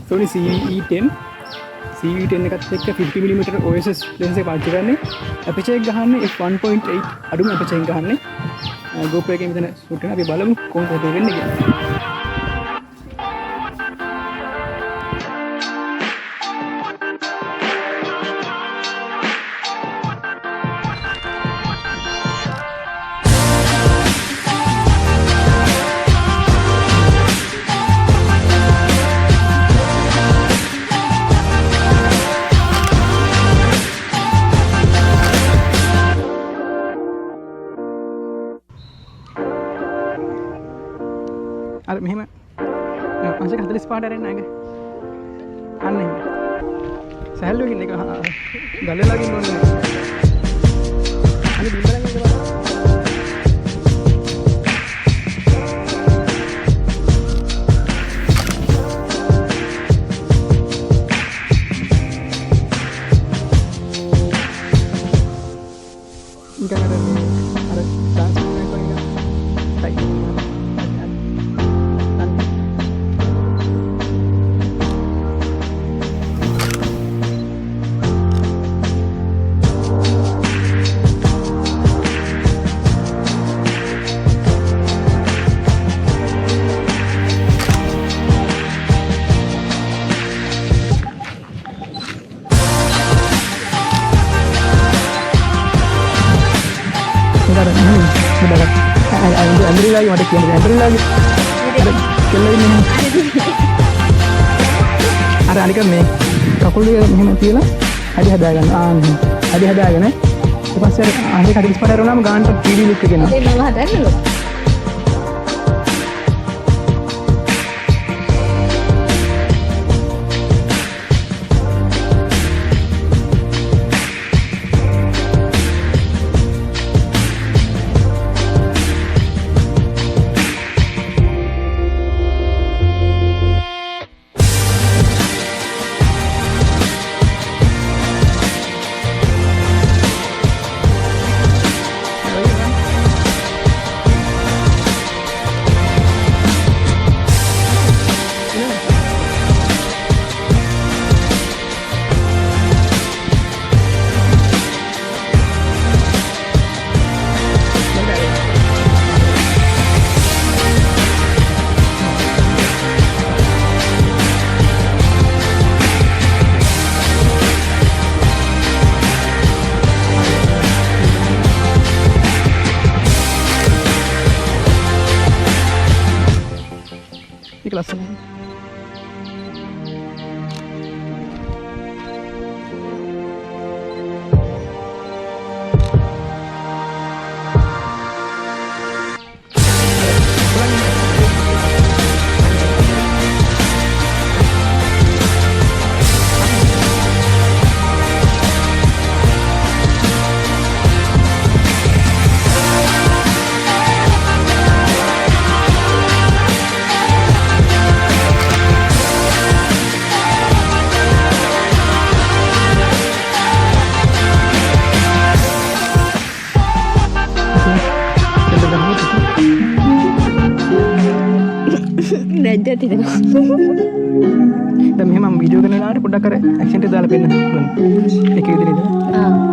Sony ZV-E10 ZV-E10 එකත් එක්ක 50mm OSS lens එක පාවිච්චි කරන්නේ. aperture එක ගහන්නේ f1.8 අඩුම aperture එක ගහන්නේ. GoPro එකේ මෙතන shoot කරන අපි බලමු කොහොමද වෙන්නේ කියලා. අර මෙහෙම අංශක 45ට අරින්න අයක අන්න එහෙම සහැල්ලුවකින් එක ගලලාගෙන ඕනේ අනේ බිම්බලන් ඉන්න බලන්න අර ඩාන්ස් කරන Andri mata kian Andri lagi kello ini අර අනික මේ කකුල් දෙක මෙහෙම තියලා හරි හදාගන්න හරි හදාගෙන ඊට පස්සේ අර අනික හරි ඉස්පට කරනවාම ගානට 3D ලුක් එක එනවා ඒක නම හදන්නලු ලස්සනයි දැන් මෙහෙම මම වීඩියෝ කරන වෙලාවට පොඩ්ඩක් අර ඇක්ෂන් එක දාලා පෙන්නන්න පුළුවන්. ඒක විදිහට.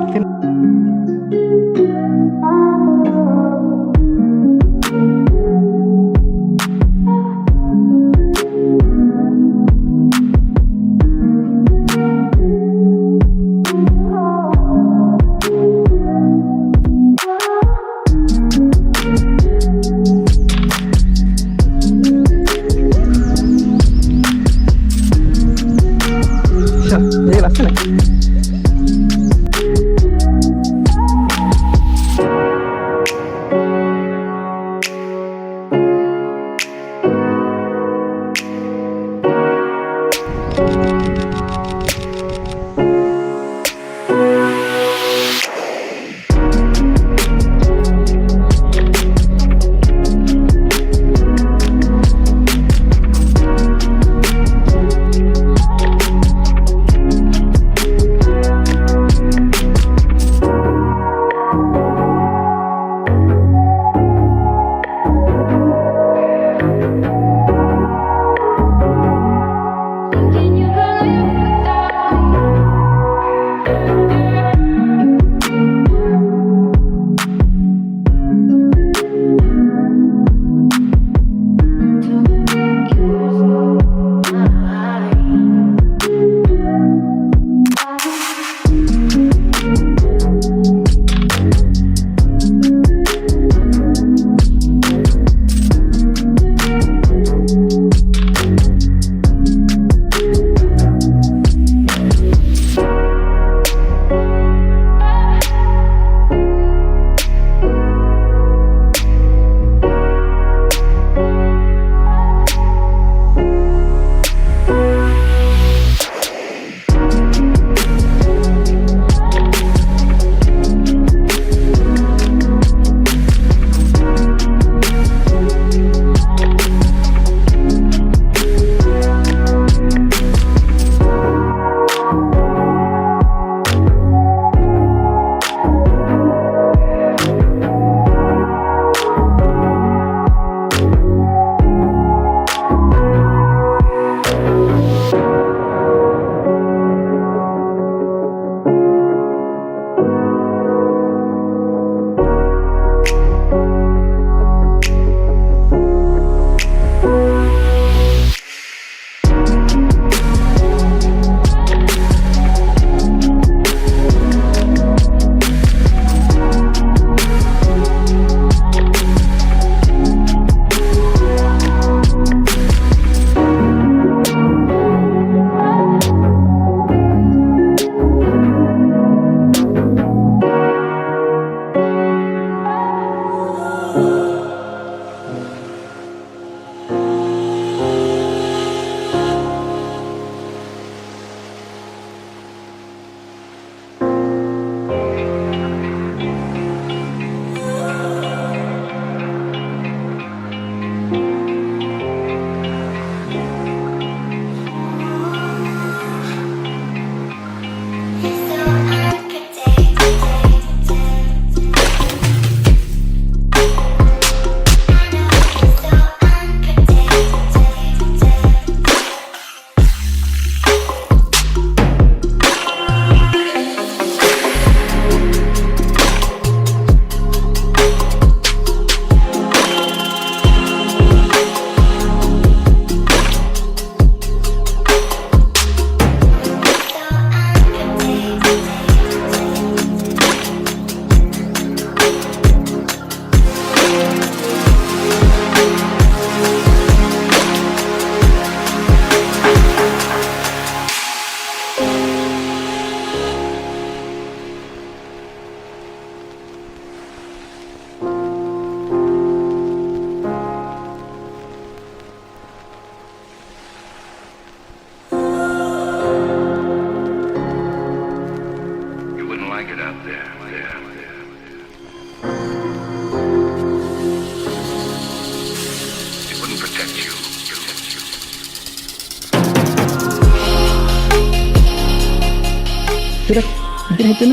ඉතින් හිතෙන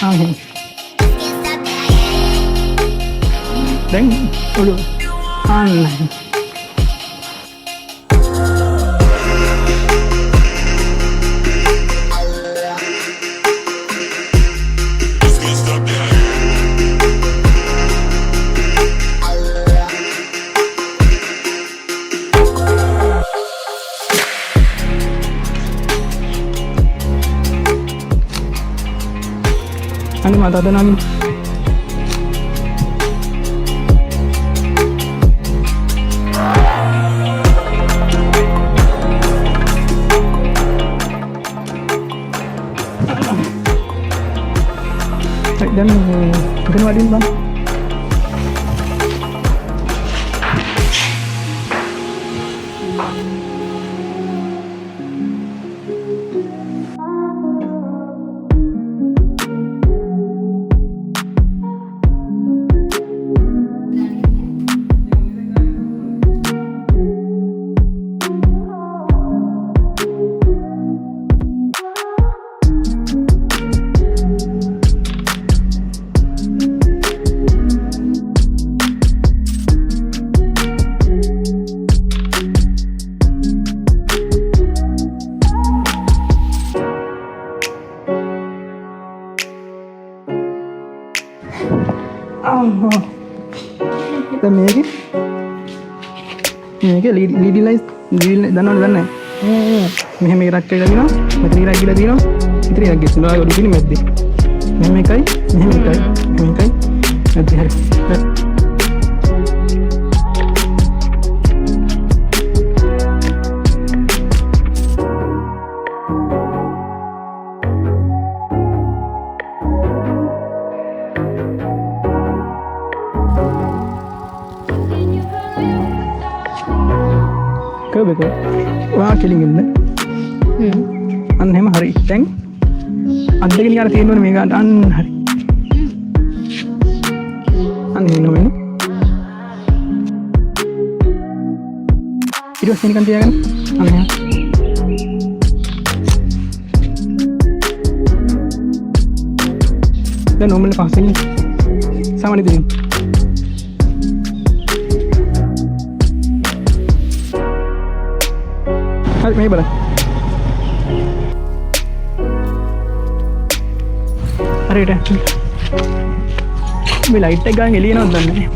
එහෙනම් දැන් ඔළුව අනේ මට අද නම් dan bukan wadin bang මේක ලීඩි ලයිස් දන්නවද දන්නේ මෙහෙම ඉරක් කියලා දිනවා මෙතන ඉරක් කියලා දිනවා ඉතින් ඉරක් ගෙස්සනවා ඔඩු කිනි මැද්දේ මෙහෙම එකයි මැද්දේ හරි Betul. Wah, killing ini. Aneh mah hari teng. Anda ini ada tienun mega an hari. Aneh ini. Itu sini kan dia kan? Aneh. Dan normal passing sama di sini. මේ බලන්න හරියට ඇක්චුලි මේ ලයිට් එක ගන්න එළිය නවත්තන්න දන්නේ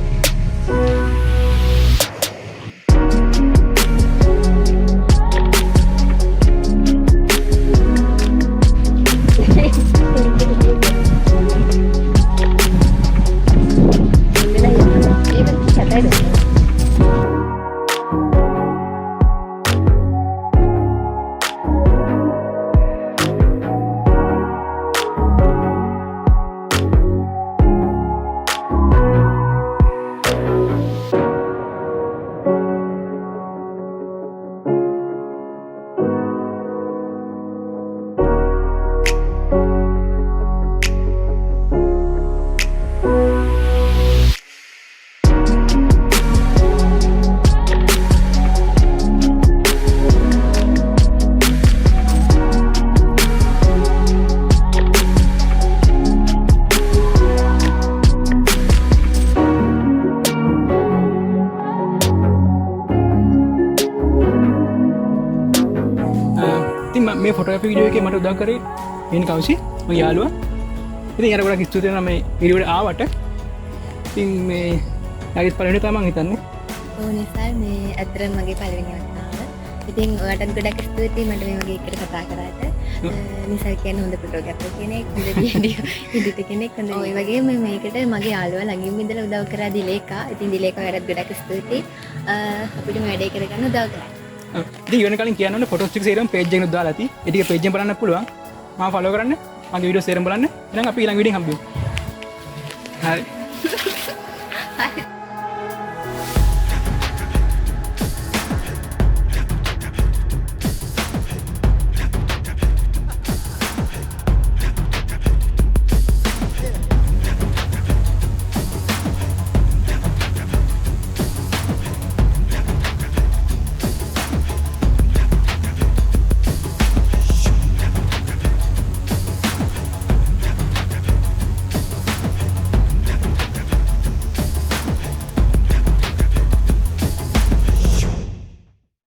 මේ ෆොටෝග්‍රැෆි වීඩියෝ එකේ මට උදව් කරේ ඉන් කවුසි මගේ යාළුවා. ඉතින් යාළුවා ගොඩක් ස්තුතියි වෙනවා මේ වීඩියෝ එකට ආවට. ඉතින් මේ යාළුවත් පළවෙනි තමයි මම හිතන්නේ. ඔව් නිසල් මේ අතරම මගේ පළවෙනි වතාව. ඉතින් ඔයාලට ගොඩක් ස්තුතියි මට මේ වගේ එකට කතා කරාට. නිසල් කියන්නේ හොඳ ෆොටෝග්‍රැෆර් කෙනෙක්, හොඳ වීඩියෝ එඩිටර් කෙනෙක්. හොඳ ඒ වගේම මේකට මගේ යාළුවා ළඟින්ම ඉඳලා උදව් කරා දිලේකා. ඉතින් දිලේකා ඔයාලට ගොඩක් ස්තුතියි. අපිට මේ වැඩේ කරගන්න උදව් කරා. ඉතින් ඉවරන කලින් කියන්න ඕනේ ෆොටෝස් ටික සේරම පේජ් එකේ දාලා ඇති. ඒ ටික පේජ් එකෙන් බලන්න පුළුවන්. මාව ෆලෝ කරන්න. මගේ වීඩියෝ සේරම බලන්න. එහෙනම් අපි ඊළඟ වීඩියෝෙන් හම්බෙමු. හරි.